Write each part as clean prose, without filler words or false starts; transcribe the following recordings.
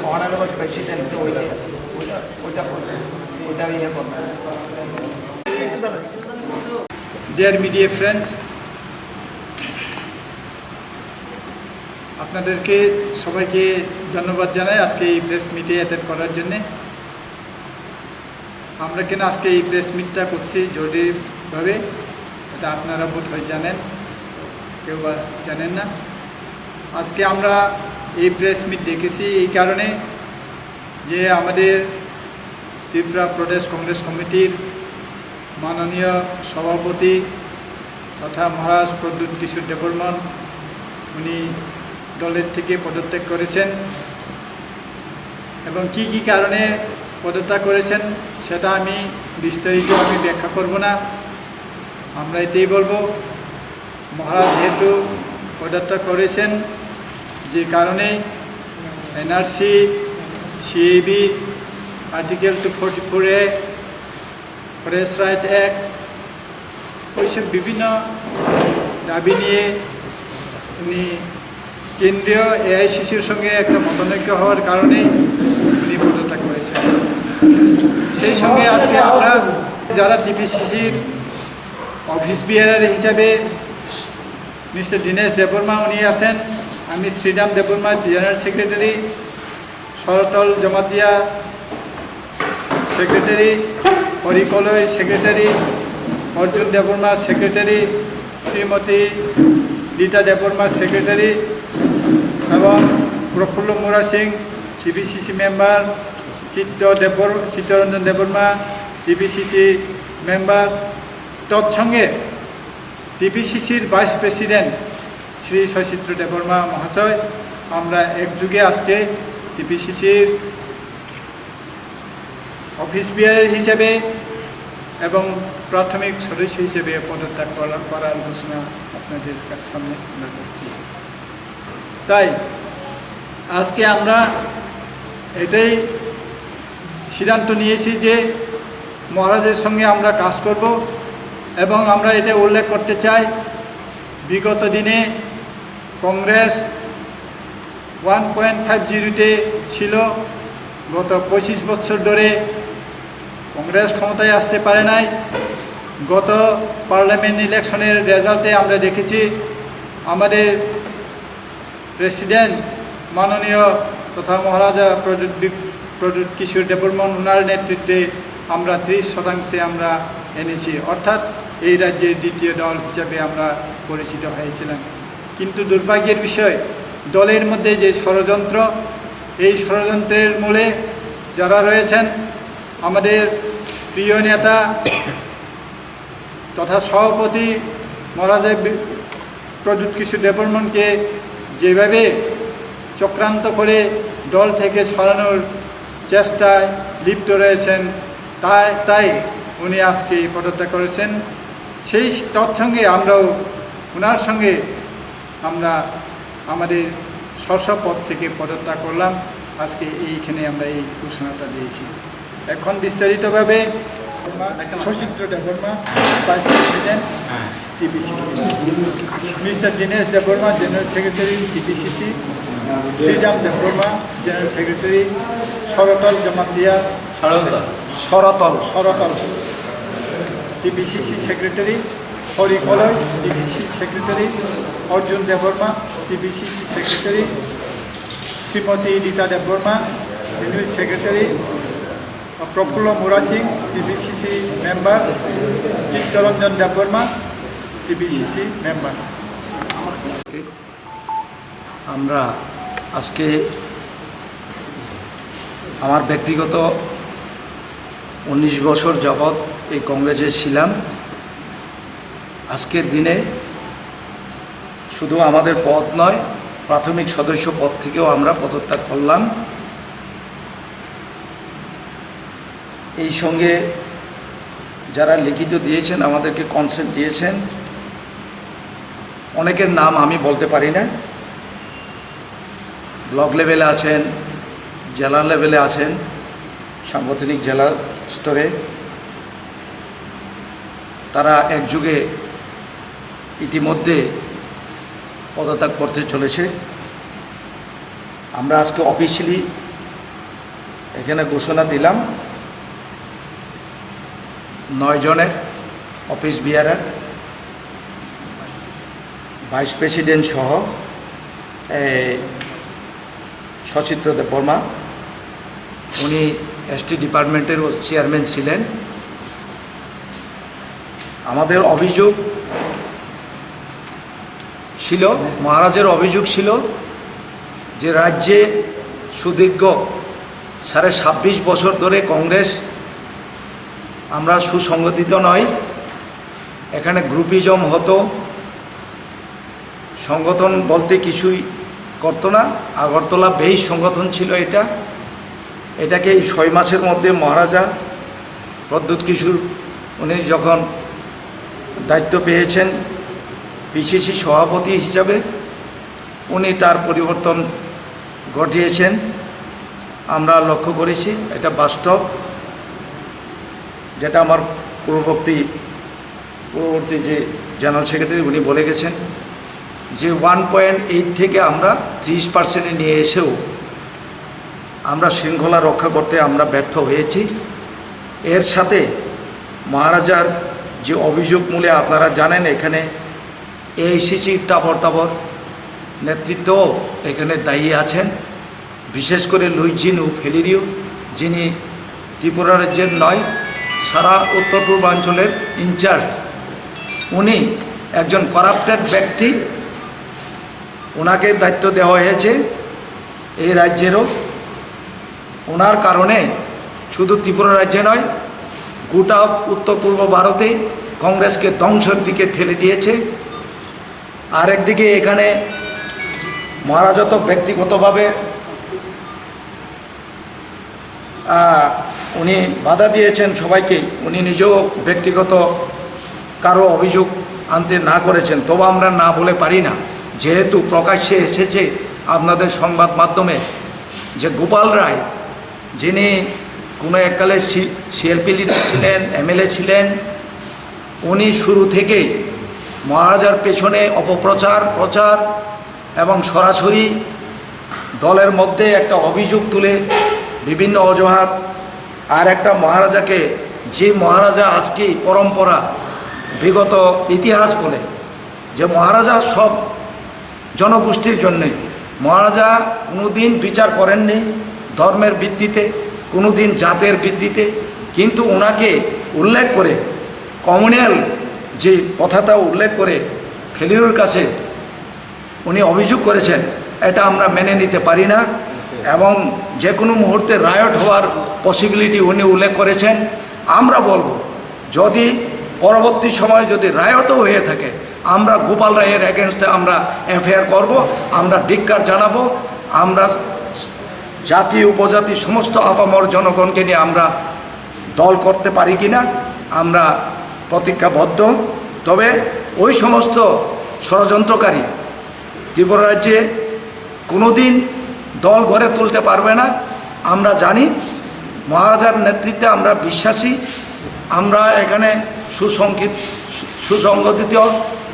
Honorable President, Dear media friends, আপনাদেরকে সবাইকে ধন্যবাদ জানাই আজকে এই প্রেস মিটে অ্যাটেন্ড করার জন্য। আমরা কেন আজকে এই প্রেস মিটটা করছি জরুরিভাবে, এটা আপনারা বোধ হয় জানেন, কেউ বা জানেন না। আজকে আমরা এই প্রেস মিট ডেকেছি এই কারণে যে আমাদের ত্রিপুরা প্রদেশ কংগ্রেস কমিটির মাননীয় সভাপতি তথা মহারাজ প্রদ্যুৎ কিশোর দেববর্মন উনি দলের থেকে পদত্যাগ করেছেন এবং কি কি কারণে পদত্যাগ করেছেন সেটা আমি বিস্তারিত ব্যাখ্যা করব না। আমরা এটাই বলবো, মহারাজ যেহেতু পদত্যাগ করেছেন যে কারণে NRC, CAB, article 244A, forest right act, ওইসব বিভিন্ন দাবি নিয়ে উনি কেন্দ্রীয় এআইসিসির সঙ্গে একটা মতানৈক্য হওয়ার কারণেই উনি পদত্যাগ করেছেন। সেই সঙ্গে আজকে আমরা যারা টিপিসিসির অফিস বিহার হিসাবে মিস্টার দীনেশ দেববর্মা উনি আছেন, আমি Shriram Debbarma general secretary, Saratal Jamatia secretary, Harikoloy secretary, Arjun Debbarma secretary, Shrimati Rita Debbarma secretary এবং Prafulla Mura Singh TPCC member, Chittaranjan Debbarma TPCC member, তৎসঙ্গে টিপিসিসির ভাইস প্রেসিডেন্ট শ্রী শশীন্দ্র দেববর্মা মহাশয়, আমরা একযোগে আজকে টিপিসিসির অফিস বিহারের হিসেবে এবং প্রাথমিক সদস্য হিসেবে পদত্যাগ করার ঘোষণা আপনাদের সামনে আমরা করছি। তাই আজকে আমরা এটাই সিদ্ধান্ত নিয়েছি যে মহারাজের সঙ্গে আমরা কাজ করব এবং আমরা এটা উল্লেখ করতে চাই, বিগত দিনে কংগ্রেস 1.50-তে ছিল। গত 25 বছর ধরে কংগ্রেস ক্ষমতায় আসতে পারে নাই। গত পার্লামেন্ট ইলেকশনের রেজাল্টে আমরা দেখেছি আমাদের প্রেসিডেন্ট মাননীয় তথা মহারাজা প্রদ্যুৎ কিশোর দেববর্মন ওনার নেতৃত্বে আমরা 30% আমরা এনেছি, অর্থাৎ এই রাজ্যের দ্বিতীয় দল হিসাবে আমরা পরিচিত হয়েছিলাম। কিন্তু দুর্ভাগ্যের বিষয়, দলের মধ্যে যে ষড়যন্ত্র, এই ষড়যন্ত্রের মূলে যারা রয়েছেন আমাদের প্রিয় নেতা তথা সভাপতি মহারাজা প্রদ্যুৎ কিশোর দেববর্মনকে যেভাবে চক্রান্ত করে দল থেকে সরানোর চেষ্টায় লিপ্ত রয়েছেন, তাই উনি আজকে পদত্যাগ করেছেন। সেই তৎসঙ্গে আমরাও ওনার সঙ্গে আমরা আমাদের পদ থেকে পদত্যাগ করলাম। আজকে এইখানে আমরা এই ঘোষণাটা দিয়েছি। এখন বিস্তারিতভাবে Shashindra Debbarma vice president TPCC, mister Dinesh Debbarma general secretary TPCC, Shriram Debbarma general secretary, Saratal Jamatia Saratal TPCC secretary, Harikoloy TPCC secretary, Arjun Debbarma TPCC secretary, Shrimati Rita Debbarma unit secretary, Prafulla Mura Singh TPCC member, Chittaranjan Debbarma TPCC member. আমরা আজকে আমার ব্যক্তিগত 19 বছর যাবৎ এই কংগ্রেসে ছিলাম। আজকের দিনে শুধু আমাদের পদ নয়, প্রাথমিক সদস্য পদ থেকেও আমরা পদত্যাগ করলাম। এই সঙ্গে যারা লিখিত দিয়েছেন, আমাদেরকে কনসেন্ট দিয়েছেন, অনেকের নাম আমি বলতে পারি না। ব্লক লেভেলে আছেন, জেলা লেভেলে আছেন, সাংগঠনিক জেলা স্তরে তারা একযুগে ইতিমধ্যে পদত্যাগ করতে চলেছে। আমরা আজকে অফিসিয়ালি এখানে ঘোষণা দিলাম 9 জনের অফিস বিয়ারার, ভাইস প্রেসিডেন্ট সহ সচিত্র দেববর্মা, উনি এসটি ডিপার্টমেন্টেরও চেয়ারম্যান ছিলেন। আমাদের অভিযোগ ছিল, মহারাজের অভিযোগ ছিল যে রাজ্যে সুদীর্ঘ 26.5 বছর ধরে কংগ্রেস আমরা সুসংগঠিত নয়, এখানে গ্রুপিজম হতো, সংগঠন বলতে কিছুই করতো না। আগরতলা বেশ সংগঠন ছিল এটাকে এই 6 মাসের মধ্যে মহারাজা প্রদ্যুৎ কিশোর উনি যখন দায়িত্ব পেয়েছেন পিসিসি সভাপতি হিসাবে, উনি তার পরিবর্তন ঘটিয়েছেন। আমরা লক্ষ্য করেছি, এটা বাস্তব, যেটা আমার পূর্ববর্তী যে জেনারেল সেক্রেটারি উনি বলে গেছেন যে 1.8 থেকে আমরা 30% নিয়ে এসেও আমরা শৃঙ্খলা রক্ষা করতে আমরা ব্যর্থ হয়েছি। এর সাথে মহারাজার যে অভিযোগ মূলে আপনারা জানেন, এখানে এআইসিসির টাবর নেতৃত্ব এখানে দায়ী আছেন, বিশেষ করে লুইজিনু ফেলিরিও, যিনি ত্রিপুরা রাজ্যের নয়, সারা উত্তর পূর্বাঞ্চলের ইনচার্জ। উনি একজন করাপ্টেড ব্যক্তি, ওনাকে দায়িত্ব দেওয়া হয়েছে এই রাজ্যেরও। ওনার কারণে শুধু ত্রিপুরা রাজ্যে নয়, গোটা উত্তর পূর্ব ভারতে কংগ্রেসকে ধ্বংসের দিকে ঠেলে দিয়েছে। আর একদিকে এখানে মহারাজা তো ব্যক্তিগতভাবে উনি বাধা দিয়েছেন সবাইকে, উনি নিজেও ব্যক্তিগত কারো অভিযোগ আনতে না করেছেন, তবু আমরা না বলে পারি না, যেহেতু প্রকাশ্যে এসেছে আপনাদের সংবাদ মাধ্যমে যে গোপাল রায়, যিনি কোনো এককালে সিএলপি লিডার ছিলেন, এমএলএ ছিলেন, উনি শুরু থেকেই মহারাজার পেছনে প্রচার এবং সরাসরি দলের মধ্যে একটা অভিযোগ তুলে বিভিন্ন অজুহাত, আর একটা মহারাজাকে, যে মহারাজা আজকে পরম্পরা বিগত ইতিহাস বলে যে মহারাজা সব জনগোষ্ঠীর জন্যে, মহারাজা কোনোদিন বিচার করেননি ধর্মের ভিত্তিতে, কোনোদিন জাতের ভিত্তিতে, কিন্তু ওনাকে উল্লেখ করে কমিউনাল যে কথাটা উল্লেখ করে ফেলিওর কাছে উনি অভিযোগ করেছেন, এটা আমরা মেনে নিতে পারি না। এবং যে কোনো মুহূর্তে রায়ট হওয়ার পসিবিলিটি উনি উল্লেখ করেছেন। আমরা বলবো, যদি পরবর্তী সময় যদি রায়তও হয়ে থাকে, আমরা গোপাল রায়ের এগেনস্টে আমরা এফআইআর করব, আমরা ধিক্কার জানাবো। আমরা জাতি উপজাতি সমস্ত আপামর জনগণকে নিয়ে আমরা দল করতে পারি কিনা আমরা প্রতিজ্ঞাবদ্ধ। তবে ওই সমস্ত ষড়যন্ত্রকারী ত্রিপুরা রাজ্যে কোনোদিন দল গড়ে তুলতে পারবে না। আমরা জানি মহারাজার নেতৃত্বে আমরা বিশ্বাসী, আমরা এখানে সুসংগঠিত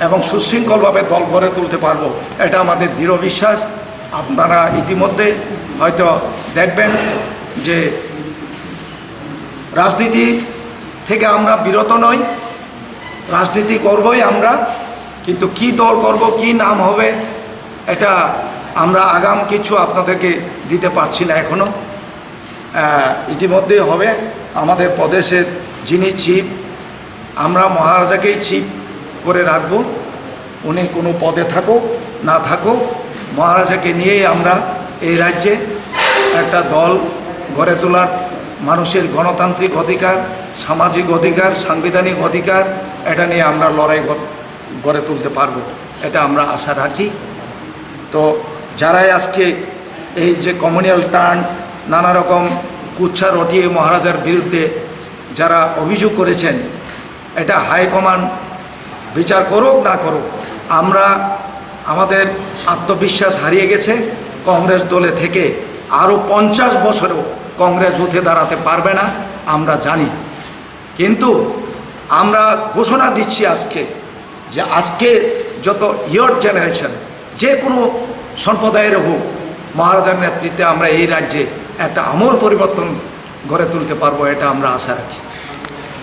এবং সুশৃঙ্খলভাবে দল গড়ে তুলতে পারবো, এটা আমাদের দৃঢ় বিশ্বাস। আপনারা ইতিমধ্যে হয়তো দেখবেন যে রাজনীতি থেকে আমরা বিরত নই, রাজনীতি করবই আমরা, কিন্তু কি দল করব, কি নাম হবে, এটা আমরা আগাম কিছু আপনাদেরকে দিতে পারছি না এখনও। ইতিমধ্যে হবে আমাদের প্রদেশের যিনি চিফ, আমরা মহারাজাকেই চিফ করে রাখব। উনি কোনো পদে থাকুক না থাকুক, মহারাজাকে নিয়েই আমরা এই রাজ্যে একটা দল গড়ে তোলার, মানুষের গণতান্ত্রিক অধিকার, সামাজিক অধিকার, সাংবিধানিক অধিকার, এটা নিয়ে আমরা লড়াই গড়ে তুলতে পারব, এটা আমরা আশা রাখি। তো যারাই আজকে এই যে কমিউনাল টার্ন নানা রকম কুচ্ছা রটিয়ে মহারাজার বিরুদ্ধে যারা অভিযোগ করেছেন, এটা হাইকমান্ড বিচার করুক না করুক, আমরা আমাদের আত্মবিশ্বাস হারিয়ে গেছে। কংগ্রেস দলে থেকে আরও 50 বছরেও কংগ্রেস উঠে দাঁড়াতে পারবে না, আমরা জানি। কিন্তু আমরা ঘোষণা দিচ্ছি আজকে যে আজকে যত ইয়র জেনারেশন যে কোনো সম্প্রদায়ের হোক, মহারাজার নেতৃত্বে আমরা এই রাজ্যে একটা আমূল পরিবর্তন গড়ে তুলতে পারবো, এটা আমরা আশা রাখি।